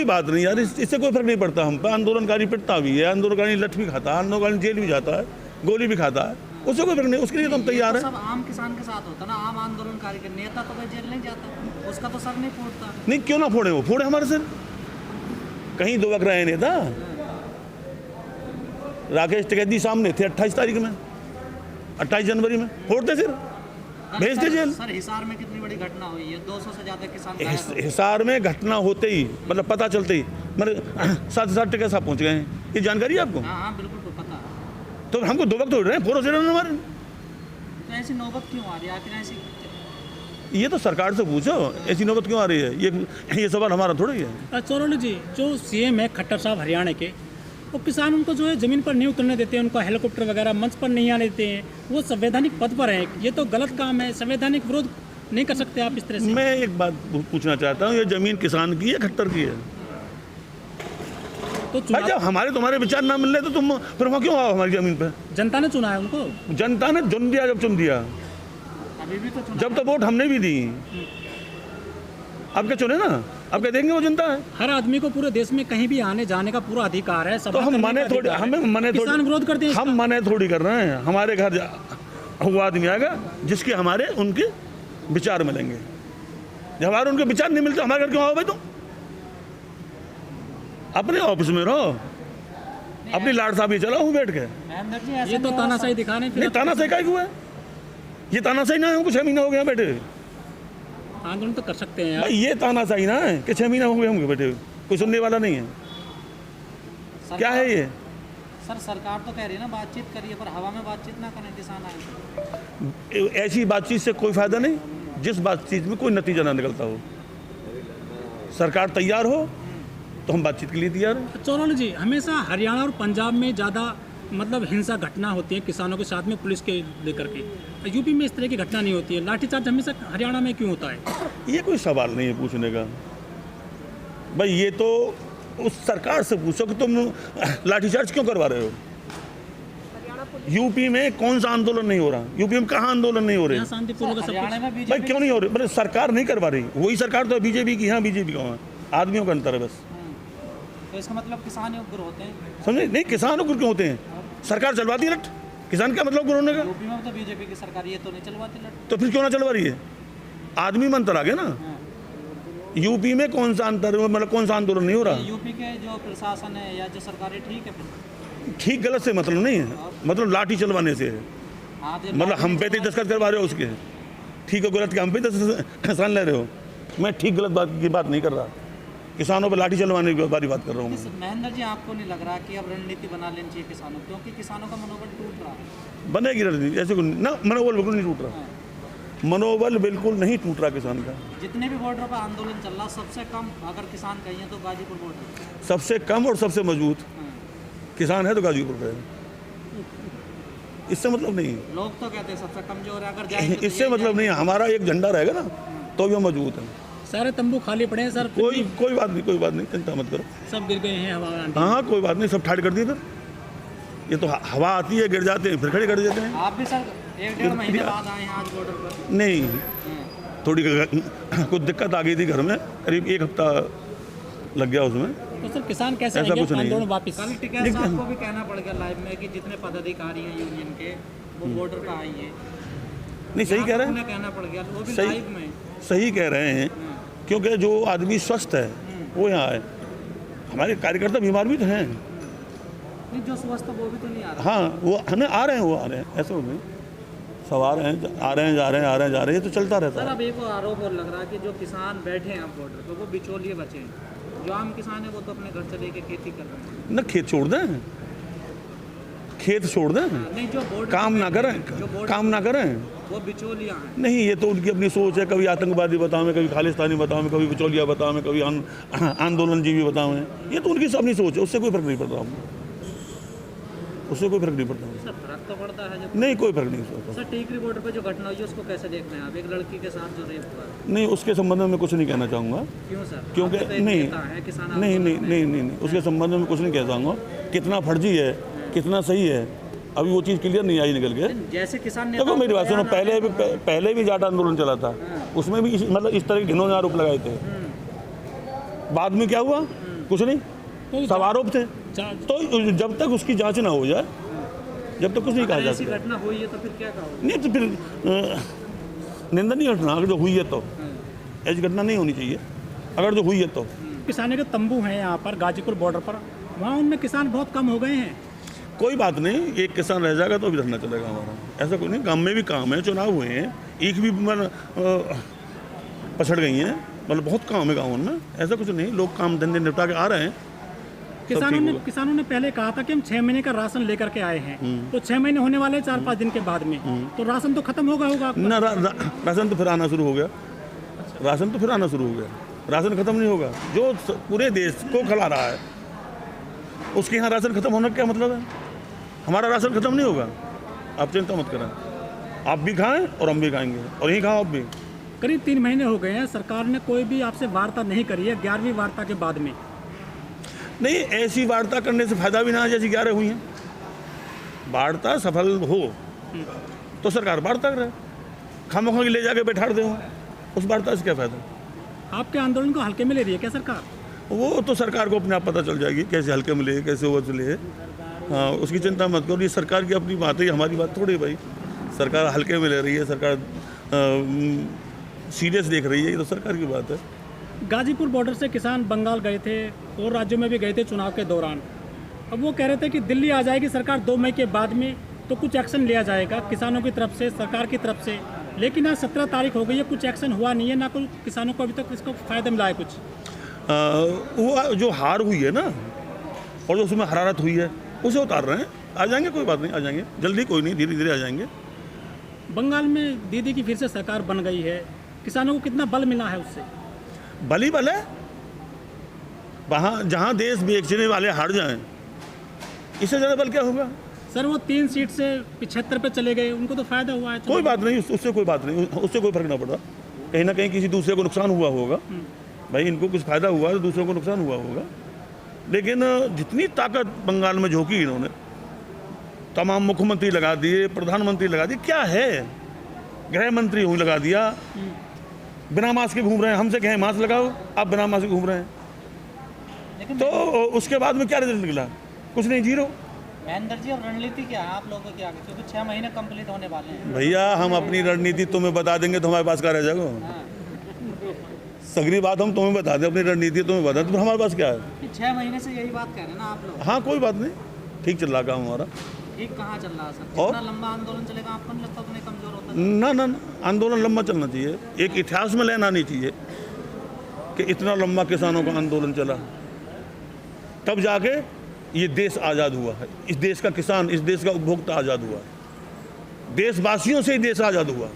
कोई बात नहीं यार, इससे कोई फर्क नहीं पड़ता हम पे। आंदोलनकारी पिटता भी है, आंदोलनकारी लठ भी खाता है, आंदोलनकारी जेल भी जाता है, गोली भी खाता है, उससे कोई फर्क नहीं, उसके लिए तो हम तैयार हैं। सब आम किसान के साथ होता ना, आम आंदोलनकारी के नेता तो भाई जेल नहीं जाता, उसका तो सर नहीं फूटता। नहीं, क्यों ना फोड़े, वो फोड़े हमारे सिर, कहीं दुबक रहे हैं नेता। राकेश टिकैती सामने थे 28 तारीख में, 28 जनवरी में, फोड़ते सिर, भेज दे जेल। सर हिसार में कितनी बड़ी घटना हुई है, 200 से ज्यादा किसान घायल हो गए। हिसार में घटना होते ही, मतलब पता चलते ही, मतलब 7 टिकैत साहब पहुंच गए हैं, ये जानकारी है आपको? हाँ बिल्कुल तो पता है। तो हमको दुबक तो रहे हैं, फोड़ो सिर हमारे। तो ऐसी नौबत क्यों आ रही है आखिर? ऐसी ये तो सरकार से पूछो, ऐसी नौबत क्यों आ रही है, ये सवाल हमारा थोड़ा ही है। चौरानी जी, जो सीएम है खट्टर साहब हरियाणा के, वो किसान उनको जो है ज़मीन पर नहीं उतरने देते हैं, उनको हेलीकॉप्टर वगैरह मंच पर नहीं आने देते हैं, वो संवैधानिक पद पर हैं, ये तो गलत काम है, संवैधानिक विरोध नहीं कर सकते आप इस तरह से? मैं एक बात पूछना चाहता हूँ, ये ज़मीन किसान की है खट्टर की है? तो भाई जब हमारे तुम्हारे विचार ना मिल रहे तो तुम फिर वहाँ क्यों आओ हमारी ज़मीन पे? जनता ने चुना है उनको, जनता ने चुन दिया, जब चुन दिया, अभी भी तो जब तो वोट हमने भी दी, अब क्या चुने ना, अब क्या देंगे वो जनता है। हर आदमी को पूरे देश में कहीं भी आने जाने का पूरा अधिकार है। तो हम मने थोड़ी, हमें मने थोड़ी, किसान विरोध करते हैं, हम मने थोड़ी कर रहे हैं। हमारे घर वो आदमी आएगा जिसके हमारे उनके विचार मिलेंगे, जब हमारे उनके विचार नहीं मिलते हमारे घर क्यों आओ भाई? तुम अपने ऑफिस में रहो, अपनी लाड साहब ही चलाओ बैठ के। ये तो तानाशाही दिखा रहे हैं। नहीं, तानाशाही का हुआ है, ये तानाशाही ना है, हमको 6 महीने हो गए हैं बैठे। आंदोलन तो कर सकते हैं भाई ये तानाशाही ना है कि 6 महीने हो गए हमको बैठे, कोई सुनने वाला नहीं है। क्या है ये? सर सरकार तो कह रही है ना बातचीत करिए, पर हवा में बातचीत ना करें किसान आए। ऐसी बातचीत से कोई फायदा नहीं, जिस बातचीत में कोई नतीजा ना निकलता हो। सरकार तैयार हो तो हम बातचीत के लिए तैयार हैं। चौरानी जी, हमेशा हरियाणा और पंजाब में ज़्यादा मतलब हिंसा घटना होती है किसानों के साथ में पुलिस के लेकर के, यूपी में इस तरह की घटना नहीं होती है। लाठीचार्ज हमेशा हरियाणा में क्यों होता है? ये कोई सवाल नहीं है पूछने का भाई, ये तो उस सरकार से पूछो कि तुम लाठीचार्ज क्यों करवा रहे हो। यूपी में कौन सा आंदोलन नहीं हो रहा? यूपी में कहाँ आंदोलन नहीं हो रहे? शांतिपूर्वक सब कुछ। भाई क्यों नहीं हो रहे? मतलब सरकार नहीं करवा रही, वही सरकार तो बीजेपी की। हाँ बीजेपी का है, आदमियों का अंतर है बस। तो इसका मतलब किसान उग्र होते हैं, समझे? नहीं, किसान उग्र क्यों होते हैं? सरकार चलवाती रट, किसान क्या मतलब उग्र होने का? यूपी में तो बीजेपी की सरकार ये तो नहीं चलवाती लट। तो फिर क्यों ना चलवा रही है? आदमी में अंतर आ गया ना। यूपी में कौन सा अंतर, मतलब कौन सा आंदोलन नहीं हो रहा? यूपी के जो प्रशासन है या जो सरकारें ठीक है, फिर ठीक गलत से मतलब नहीं है, मतलब लाठी चलवाने से है। मतलब हम पे दस्तखत करवा रहे हो उसके, ठीक है गलत के हम पे दस्तखत ले रहे हो। मैं ठीक गलत बात की बात नहीं कर रहा, किसानों पर लाठी चलवाने की बारी बात कर रहा हूँ। महेंद्र जी, आपको नहीं लग रहा कि अब रणनीति बना लेनी चाहिए किसानों, क्योंकि किसानों का मनोबल टूट रहा है? बनेगी रणनीति, ऐसे ना, मनोबल बिल्कुल नहीं टूट रहा, मनोबल बिल्कुल नहीं टूट रहा किसान का। जितने भी बॉर्डर पर आंदोलन चल रहा, सबसे कम अगर किसान कहिए तो गाजीपुर बॉर्डर सबसे कम और सबसे मजबूत किसान है तो गाजीपुर का है। इससे मतलब नहीं है, लोग तो कहते हैं सबसे कमजोर है, अगर जाएंगे तो इससे मतलब नहीं है। हमारा एक झंडा रहेगा ना तो भी हम मजबूत हैं। सारे तंबू खाली पड़े हैं सर, कोई बात नहीं, कोई बात नहीं, चिंता मत करो। सब गिर गए हैं हवा में। हाँ कोई बात नहीं, सब ठाट कर दिए। फिर ये तो हवा आती है, गिर जाते हैं, फिर खड़े कर देते हैं। आप भी सर 1-1.5 महीने बाद आए हैं आज बॉर्डर पर? नहीं, थोड़ी कुछ दिक्कत आ गई थी घर में, करीब 1 हफ्ता लग गया उसमें। तो सर किसान कैसे ऐसा कुछ नहीं है। वापस? कल टिकैत साहब को भी कहना पड़ गया लाइव में कि जितने पदाधिकारी हैं यूनियन के वो बॉर्डर पर आइए। नहीं सही कह रहे हैं, कहना पड़ गया, वो भी सही लाइव में। सही कह रहे हैं, क्योंकि जो आदमी स्वस्थ है वो यहाँ है। हमारे कार्यकर्ता बीमार भी तो हैं। नहीं, जो स्वस्थ है वो भी तो नहीं आ रहा। हाँ वो हमें आ रहे हैं, वो आ रहे हैं, ऐसे हो गए, सब आ रहे हैं, आ रहे हैं, जा रहे हैं, आ रहे हैं, जा रहे हैं, ये तो चलता रहता सर है। अब एक आरोप और लग रहा है कि जो किसान बैठे हैं अब बॉर्डर पर वो बिचौलिए बचे हैं। जो आम किसान है वो तो अपने घर से लेके खेती कर रहे हैं। न खेत छोड़ दें, खेत छोड़ दें, नहीं, जो बॉर्डर काम ना करें, काम ना करें, वो बिचौलिया हैं। नहीं ये तो उनकी अपनी सोच है। कभी आतंकवादी बताओ, कभी खालिस्तानी बताओ, कभी बिचौलिया बताओ, कभी आंदोलनजीवी बताओ। ये तो उनकी अपनी सोच है, उससे कोई फर्क नहीं पड़ता हमको, उससे कोई फर्क नहीं पड़ता। सर फर्क तो पड़ता है जब। नहीं कोई फर्क नहीं पड़ता। सर टीकरी बॉर्डर पर जो घटना हुई है उसको कैसे देख रहे हैं आप? एक लड़की के साथ जो रेप हुआ है। नहीं उसके संबंध में मैं कुछ नहीं कहना चाहूँगा। क्यों सर? क्योंकि आप तो एक नहीं नेता हैं, किसान नहीं आंदोलन नहीं में। नहीं नहीं उसके संबंध में कुछ नहीं कह चाहूँगा। कितना फर्जी है, कितना सही है, अभी वो चीज़ क्लियर नहीं आई निकल के। जैसे किसान देखो मेरी बात सुनो, पहले भी जाट आंदोलन चला था, उसमें भी मतलब इस तरह के घिनौने आरोप लगाए थे। बाद में क्या हुआ? कुछ नहीं, तो सब आरोप थे। जा- तो जब तक उसकी जांच ना हो जाए, जब तक कुछ नहीं कहा अगर जा ऐसी सकता। घटना हुई है तो फिर क्या कहोगे? नहीं तो फिर निंदनीय घटना अगर जो हुई है तो ऐसी घटना नहीं होनी चाहिए, अगर जो हुई है तो। किसानों के तंबू हैं यहाँ पर गाजीपुर बॉर्डर पर, वहाँ उनमें किसान बहुत कम हो गए हैं। कोई बात नहीं, एक किसान रह जाएगा तो भी धरना चलेगा हमारा, ऐसा कोई नहीं। गांव में भी काम है, चुनाव हुए हैं, एक भी पछड़ गई हैं, मतलब बहुत काम है गाँव में, ऐसा कुछ नहीं। लोग काम धंधे निपटा के आ रहे हैं। किसानों ने पहले कहा था कि हम 6 महीने का राशन लेकर के आए हैं, तो 6 महीने होने वाले 4-5 दिन के बाद में, तो राशन तो खत्म होगा आपका। ना राशन तो फिर आना शुरू हो गया, राशन तो फिर आना शुरू हो गया, राशन खत्म नहीं होगा। जो पूरे देश को खिला रहा है उसके यहाँ राशन खत्म होने का क्या मतलब है? हमारा राशन खत्म नहीं होगा, आप चिंता मत करें। आप भी खाएं और हम भी खाएंगे, और यहीं खाओ आप भी। करीब 3 महीने हो गए हैं, सरकार ने कोई भी आपसे वार्ता नहीं करी है 11वीं वार्ता के बाद में। नहीं, ऐसी वार्ता करने से फायदा भी ना है जैसी 11 हुई हैं। वार्ता सफल हो तो सरकार वार्ता करे, खामोखा ले जाके बैठा दे, उस वार्ता से क्या फायदा? आपके आंदोलन को हल्के में ले रही है क्या सरकार? वो तो सरकार को अपने आप पता चल जाएगी कैसे हल्के में ले, कैसे ओवर चले। हाँ, उसकी चिंता मत करो, ये सरकार की अपनी बात है, हमारी बात थोड़ी है भाई। सरकार हल्के में ले रही है, सरकार सीरियस देख रही है, ये तो सरकार की बात है। गाजीपुर बॉर्डर से किसान बंगाल गए थे और राज्यों में भी गए थे चुनाव के दौरान। अब वो कह रहे थे कि दिल्ली आ जाएगी सरकार 2 मई के बाद में, तो कुछ एक्शन लिया जाएगा किसानों की तरफ से, सरकार की तरफ से। लेकिन आज 17 तारीख हो गई है, कुछ एक्शन हुआ नहीं है, ना कोई किसानों को अभी तक इसको फ़ायदा मिला है कुछ। वो जो हार हुई है ना, और जो उसमें हरारत हुई है, उसे उतार रहे हैं। आ जाएंगे, कोई बात नहीं, आ जाएंगे जल्दी, कोई नहीं, धीरे धीरे आ जाएंगे। बंगाल में दीदी की फिर से सरकार बन गई है, किसानों को कितना बल मिला है उससे? बल ही बल है। वहाँ जहाँ देश बेचने वाले हार जाएं, इससे ज़्यादा बल क्या होगा? सर वो 3 सीट से 75 पे चले गए, उनको तो फायदा हुआ है। कोई बात नहीं, उससे कोई बात नहीं, उससे कोई फर्क ना पड़ा। कहीं ना कहीं किसी दूसरे को नुकसान हुआ होगा भाई, इनको कुछ फायदा हुआ तो दूसरों को नुकसान हुआ होगा। लेकिन जितनी ताकत बंगाल में झोंकी इन्होंने, तमाम मुख्यमंत्री लगा दिए, प्रधानमंत्री लगा दिए, क्या है, गृह मंत्री हूँ लगा दिया, बिना मास्क के घूम रहे हैं। हमसे कहें मास्क लगाओ, आप बिना मास्क के घूम रहे हैं। लेकिन तो उसके बाद में क्या रिजल्ट निकला? कुछ नहीं, जीरो। महेंद्र जी, और रणनीति क्या है आप लोगों की आगे, क्योंकि 6 महीने कंप्लीट होने वाले हैं। भैया हम अपनी रणनीति तुम्हें बता देंगे तो हमारे पास क्या रह जाएगा? सगरी बात हम तुम्हें बता दें, अपनी रणनीति तुम्हें बता दें तो हमारे पास क्या है? कि 6 महीने से यही बात कह रहे हैं ना आप लोग। हाँ, कोई बात नहीं, ठीक चल रहा काम हमारा। ठीक कहाँ चल रहा है सर? और? इतना लंबा आंदोलन चलेगा, आपको नहीं लगता उतने कमजोर होता है? ना ना ना, आंदोलन लंबा चलना चाहिए, एक इतिहास में लेना नहीं चाहिए कि इतना लंबा किसानों का आंदोलन चला, तब जाके ये देश आज़ाद हुआ है। इस देश का किसान, इस देश का उपभोक्ता आज़ाद हुआ, देशवासियों से ही देश आज़ाद हुआ।